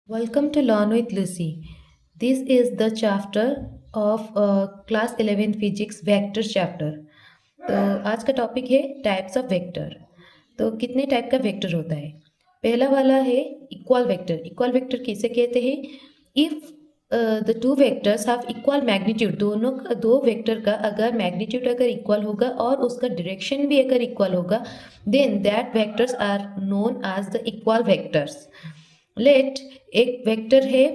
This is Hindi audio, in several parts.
Welcome to Learn with Lucy. This is the chapter of class 11 physics vector chapter. तो आज का टॉपिक है टाइप्स ऑफ वेक्टर। तो कितने टाइप का वेक्टर होता है? पहला वाला है इक्वल वेक्टर। इक्वल वेक्टर किसे कहते हैं? If the two vectors have equal magnitude, दोनों दो वेक्टर का अगर मैग्नीट्यूड अगर इक्वल होगा और उसका डायरेक्शन भी अगर इक्वल होगा, then that vectors are known as the equal vectors. Let एक वेक्टर है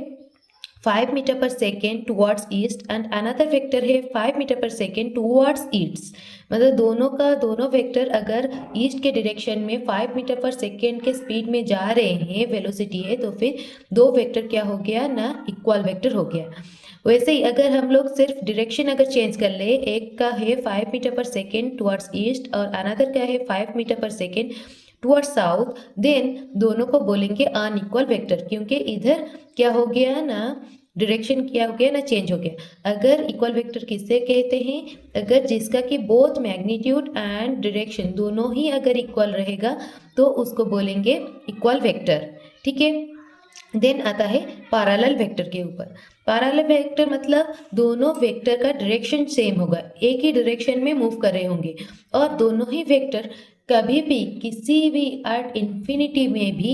5 मीटर पर second towards east and another vector है 5 मीटर पर सेकेंड टुवर्ड्स ईस्ट। मतलब दोनों वेक्टर अगर ईस्ट के डायरेक्शन में 5 मीटर पर सेकेंड के स्पीड में जा रहे हैं, वेलोसिटी है, तो फिर दो वेक्टर क्या हो गया ना, इक्वल वेक्टर हो गया। वैसे ही अगर हम लोग सिर्फ डायरेक्शन अगर चेंज कर ले, एक का है 5 मीटर पर सेकेंड टुवर्ड्स ईस्ट और अनदर का है 5 मीटर पर सेकेंड टुवर्ड साउथ, देन दोनों को बोलेंगे अनइक्वल वेक्टर, क्योंकि इधर क्या हो गया ना, डायरेक्शन क्या हो गया ना, चेंज हो गया। अगर इक्वल वेक्टर किससे कहते हैं? अगर जिसका कि बोथ मैग्नीट्यूड एंड डायरेक्शन दोनों ही अगर इक्वल रहेगा तो उसको बोलेंगे इक्वल वेक्टर। ठीक है। देन आता है पैरेलल वेक्टर के ऊपर। पैरेलल वेक्टर मतलब दोनों वेक्टर का डायरेक्शन सेम होगा, एक ही डायरेक्शन में मूव कर रहे होंगे और दोनों ही वेक्टर कभी भी किसी भी एट इन्फिनिटी में भी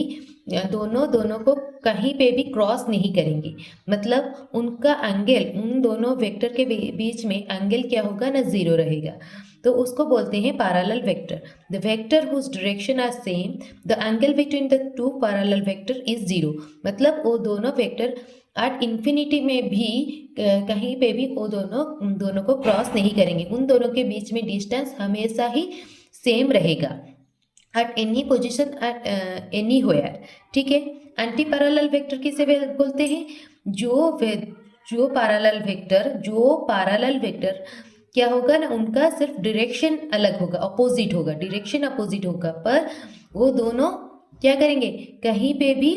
दोनों को कहीं पे भी क्रॉस नहीं करेंगे। मतलब उनका एंगल, उन दोनों वेक्टर के बीच में एंगल क्या होगा ना, जीरो रहेगा। तो उसको बोलते हैं parallel vector. The vector whose direction are same, the angle between the two parallel vector is zero. मतलब वो दोनों वेक्टर एट इन्फिनिटी में भी कहीं पे भी वो दोनों को क्रॉस नहीं करेंगे। उन दोनों के बीच में डिस्टेंस हमेशा ही सेम रहेगा at any position, at any where. ठीक है। एंटी पैरेलल वेक्टर किसे बोलते हैं? जो पैरेलल वेक्टर क्या होगा ना, उनका सिर्फ डायरेक्शन अलग होगा, अपोजिट होगा, डायरेक्शन अपोजिट होगा, पर वो दोनों क्या करेंगे, कहीं पे भी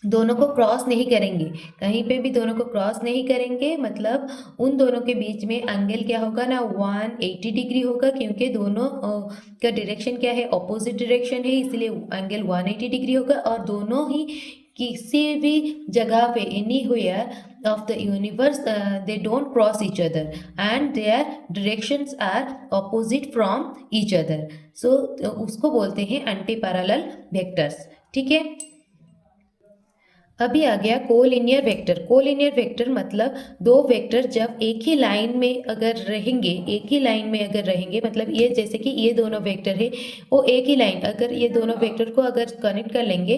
दोनों को क्रॉस नहीं करेंगे, कहीं पे भी दोनों को क्रॉस नहीं करेंगे। मतलब उन दोनों के बीच में एंगल क्या होगा ना, 180 डिग्री होगा, क्योंकि दोनों का डायरेक्शन क्या है, ऑपोजिट डायरेक्शन है, इसलिए एंगल 180 डिग्री होगा। और दोनों ही किसी भी जगह पे, anywhere of the universe, they don't cross each other and their directions are opposite from each other. So उसको बोलते हैं एंटी पैरेलल वेक्टर्स। ठीक है। अभी आ गया कोलिनियर वेक्टर। कोलिनियर वेक्टर मतलब दो वेक्टर जब एक ही लाइन में अगर रहेंगे, एक ही लाइन में अगर रहेंगे, मतलब ये जैसे कि ये दोनों वेक्टर है, वो एक ही लाइन, अगर ये दोनों वेक्टर को अगर कनेक्ट कर लेंगे,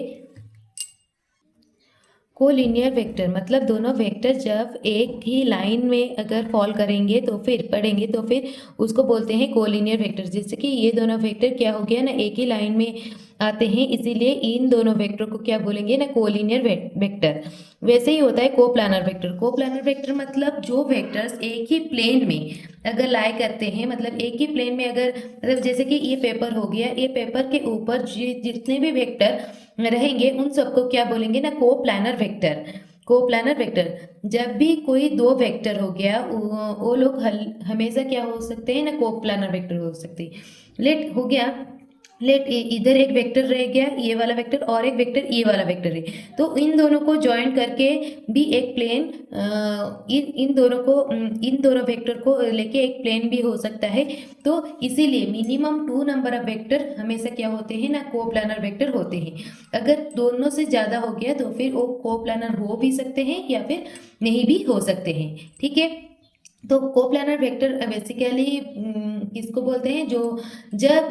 कोलिनियर वेक्टर मतलब दोनों वेक्टर जब एक ही लाइन में अगर फॉल करेंगे तो फिर पढ़ेंगे तो फिर उसको बोलते हैं कोलिनियर वेक्टर। जैसे कि ये दोनों वेक्टर क्या हो गया ना, एक ही लाइन में आते हैं, इसीलिए इन दोनों वेक्टर को क्या बोलेंगे ना, कोलिनियर वेक्टर। वैसे ही होता है कोप्लानर वेक्टर। कोप्लानर वेक्टर मतलब जो वेक्टर्स एक ही प्लेन में अगर लाई करते हैं, मतलब एक ही प्लेन में अगर, मतलब जैसे कि ये पेपर हो गया, ये पेपर के ऊपर जितने भी वेक्टर रहेंगे उन सबको क्या बोलेंगे ना, कोप्लानर वेक्टर। कोप्लानर वेक्टर जब भी कोई दो वेक्टर हो गया, वो लोग हमेशा क्या हो सकते हैं ना, कोप्लानर वेक्टर हो सकते हैं। लेट हो गया, लेट इधर एक वेक्टर रह गया, ये वाला वेक्टर, और एक वेक्टर ये वाला वेक्टर है, तो इन दोनों को ज्वाइन करके भी एक प्लेन, इन दोनों वेक्टर को लेके एक प्लेन भी हो सकता है। तो इसीलिए मिनिमम 2 नंबर ऑफ वेक्टर हमेशा क्या होते हैं ना, कोप्लानर वेक्टर होते हैं। अगर दोनों से ज़्यादा हो गया तो फिर वो कोप्लानर हो भी सकते हैं या फिर नहीं भी हो सकते हैं। ठीक है। तो कोप्लानर वेक्टर बेसिकली किसको बोलते हैं? जो जब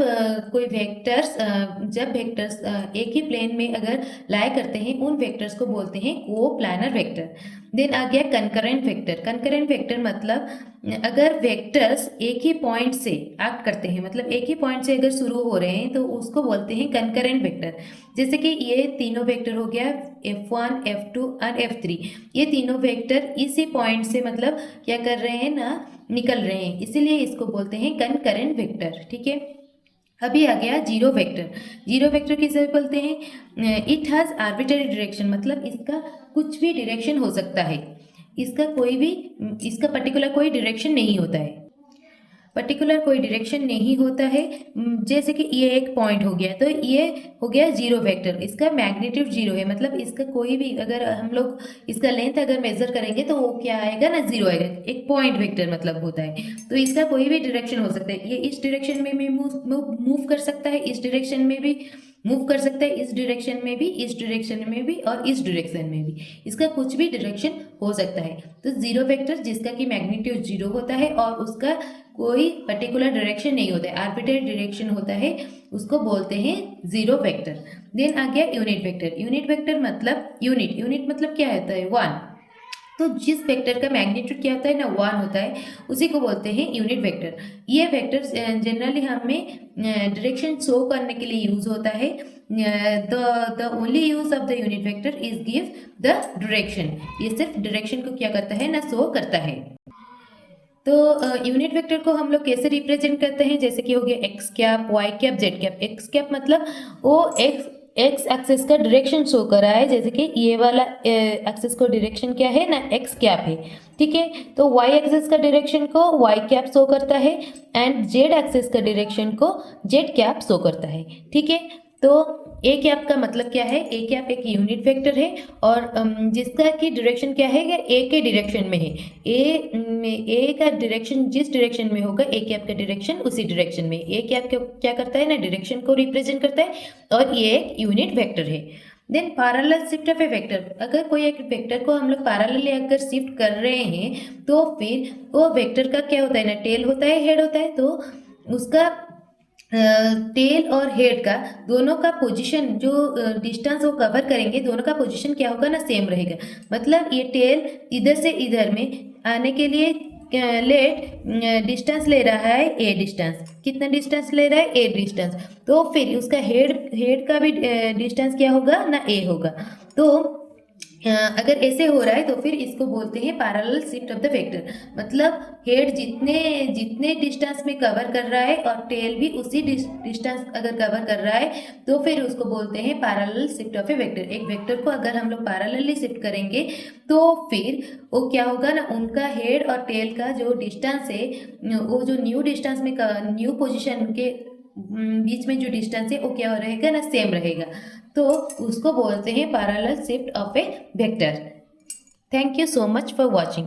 जब वेक्टर्स एक ही प्लेन में अगर लाई करते हैं, उन वेक्टर्स को बोलते हैं कोप्लानर वेक्टर। देन आ गया कंकरेंट वेक्टर। कंकरेंट वेक्टर मतलब अगर वेक्टर्स एक ही पॉइंट से एक्ट करते हैं, मतलब एक ही पॉइंट से अगर शुरू हो रहे हैं, तो उसको बोलते हैं कंकरेंट वेक्टर। जैसे कि ये तीनों वेक्टर हो गया F1, F2 और F3, ये तीनों वेक्टर इसी पॉइंट से मतलब क्या कर रहे हैं ना, निकल रहे हैं, इसीलिए इसको बोलते हैं कंकरेंट वेक्टर। ठीक है। अभी आ गया जीरो वेक्टर। जीरो वेक्टर किसे बोलते हैं? इट हैज़ आर्बिट्ररी डायरेक्शन, मतलब इसका कुछ भी डायरेक्शन हो सकता है, इसका पर्टिकुलर कोई डायरेक्शन नहीं होता है। पर्टिकुलर कोई डायरेक्शन नहीं होता है। जैसे कि ये एक पॉइंट हो गया, तो ये हो गया जीरो वेक्टर, इसका मैग्नीट्यूड जीरो है, मतलब इसका कोई भी अगर हम लोग इसका लेंथ अगर मेजर करेंगे तो वो क्या आएगा ना, जीरो आएगा। एक पॉइंट वेक्टर मतलब होता है, तो इसका कोई भी डायरेक्शन हो सकता है। ये इस डायरेक्शन में भी मूव कर सकता है, इस डायरेक्शन में भी मूव कर सकता है, इस डायरेक्शन में भी, इस डायरेक्शन में भी और इस डायरेक्शन में भी, इसका कुछ भी डायरेक्शन हो सकता है। तो जीरो वेक्टर जिसका कि मैग्नीट्यूड जीरो होता है और उसका कोई पर्टिकुलर डायरेक्शन नहीं होता है, आर्बिट्रेरी डायरेक्शन होता है, उसको बोलते हैं जीरो वेक्टर। देन आ गया यूनिट वेक्टर। यूनिट वेक्टर मतलब यूनिट मतलब क्या होता है, वन। तो जिस वेक्टर का मैग्नीट्यूड क्या होता है ना, वन होता है, उसी को बोलते हैं यूनिट वेक्टर। ये वेक्टर जनरली हमें डायरेक्शन शो करने के लिए यूज होता है। The only use of the unit vector is give the direction. ये सिर्फ डायरेक्शन को क्या करता है ना, शो करता है। तो यूनिट वेक्टर को हम लोग कैसे रिप्रेजेंट करते हैं, जैसे कि हो गया X cap, Y cap, Z cap. X cap मतलब वो एक्स एक्सिस का डायरेक्शन शो कर रहा है, जैसे कि ये वाला एक्सिस को डायरेक्शन क्या है ना, एक्स कैप है, ठीक है। तो वाई एक्सिस का डायरेक्शन को वाई कैप शो करता है एंड जेड एक्सिस का डायरेक्शन को जेड कैप शो करता है, ठीक है। तो ए कैप का मतलब क्या है, ए कैप एक यूनिट वेक्टर है और जिसका की डायरेक्शन क्या है, ए के डायरेक्शन में है। ए का डायरेक्शन जिस डायरेक्शन में होगा, ए कैप का डायरेक्शन उसी डायरेक्शन में। ए कैप क्या करता है ना, डायरेक्शन को रिप्रेजेंट करता है और ये एक यूनिट वेक्टर है। Then parallel shift of a vector. अगर कोई एक वेक्टर को हम लोग पैरेलली अगर शिफ्ट कर रहे हैं तो फिर वो वेक्टर का क्या होता है ना, टेल होता है, हेड होता है। तो उसका टेल और हेड का दोनों का पोजीशन जो डिस्टेंस वो कवर करेंगे, दोनों का पोजीशन क्या होगा ना, सेम रहेगा। मतलब ये टेल इधर से इधर में आने के लिए लेट डिस्टेंस ले रहा है, ए डिस्टेंस। कितना डिस्टेंस ले रहा है, ए डिस्टेंस। तो फिर उसका हेड का भी डिस्टेंस क्या होगा ना, ए होगा। तो अगर ऐसे हो रहा है तो फिर इसको बोलते हैं parallel shift of the vector. मतलब हेड जितने डिस्टेंस में कवर कर रहा है और टेल भी उसी डिस्टेंस अगर कवर कर रहा है तो फिर उसको बोलते हैं parallel shift of a vector. एक वेक्टर को अगर हम लोग पैरेलली शिफ्ट करेंगे तो फिर वो क्या होगा ना, उनका हेड और टेल का जो डिस्टेंस है, वो जो न्यू डिस्टेंस में न्यू पोजिशन के बीच में जो डिस्टेंस है वो क्या रहेगा ना, सेम रहेगा। तो उसको बोलते हैं parallel shift of a vector. Thank you so much for watching.